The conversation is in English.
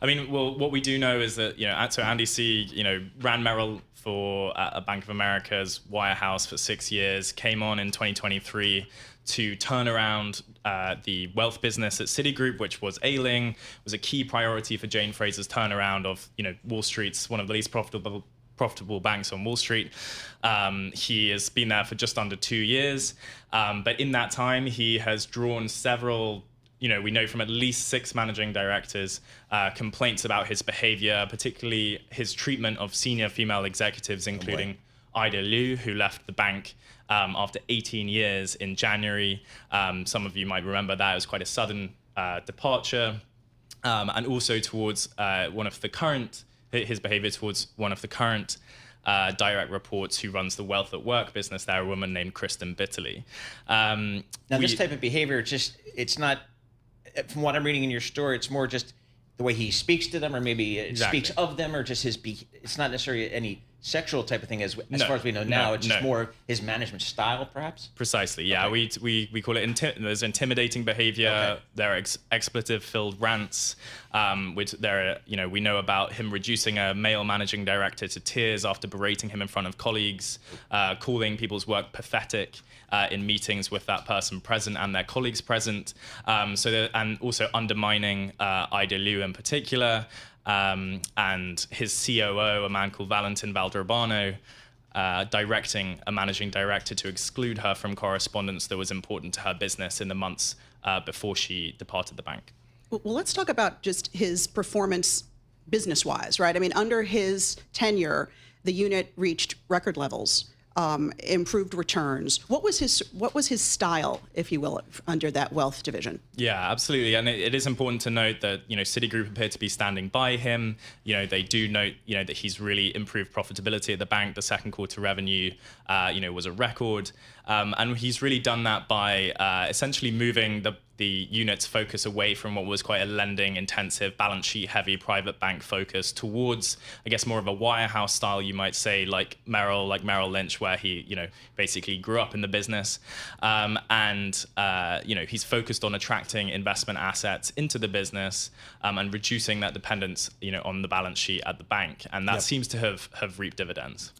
I mean, well, what we do know is that, so Andy Sieg, ran Merrill for Bank of America's wirehouse for 6 years, came on in 2023 to turn around the wealth business at Citigroup, which was ailing, was a key priority for Jane Fraser's turnaround of, Wall Street's one of the least profitable banks on Wall Street. He has been there for just under 2 years. But in that time, he has drawn several, we know from at least 6 managing directors, complaints about his behavior, particularly his treatment of senior female executives, including Ida Liu, who left the bank after 18 years in January. Some of you might remember that. It was quite a sudden departure. And also towards his behavior towards one of the current direct reports who runs the Wealth at Work business there, a woman named Kristen Bitterly. Now, this type of behavior, it's not, from what I'm reading in your story, it's more just the way he speaks to them, or maybe speaks of them, or just it's not necessarily any sexual type of thing as far as we know now. It's just more his management style, perhaps? Precisely, yeah. Okay. We call it there's intimidating behavior. Okay. There are expletive-filled rants. We know about him reducing a male managing director to tears after berating him in front of colleagues, calling people's work pathetic in meetings with that person present and their colleagues present. And also undermining Ida Liu in particular. And his COO, a man called Valentin Valdrabano, directing a managing director to exclude her from correspondence that was important to her business in the months before she departed the bank. Well, let's talk about just his performance business-wise, right? I mean, under his tenure, the unit reached record levels, improved returns. What was his style, if you will, under that wealth division? Yeah, absolutely. And it is important to note that, Citigroup appear to be standing by him. They do note, that he's really improved profitability at the bank. The second quarter revenue, was a record. And he's really done that by essentially moving the unit's focus away from what was quite a lending intensive, balance sheet heavy private bank focus towards, I guess, more of a wirehouse style, you might say, like Merrill Lynch, where he, basically grew up in the business. He's focused on attracting investment assets into the business and reducing that dependence, on the balance sheet at the bank. And that seems to have reaped dividends.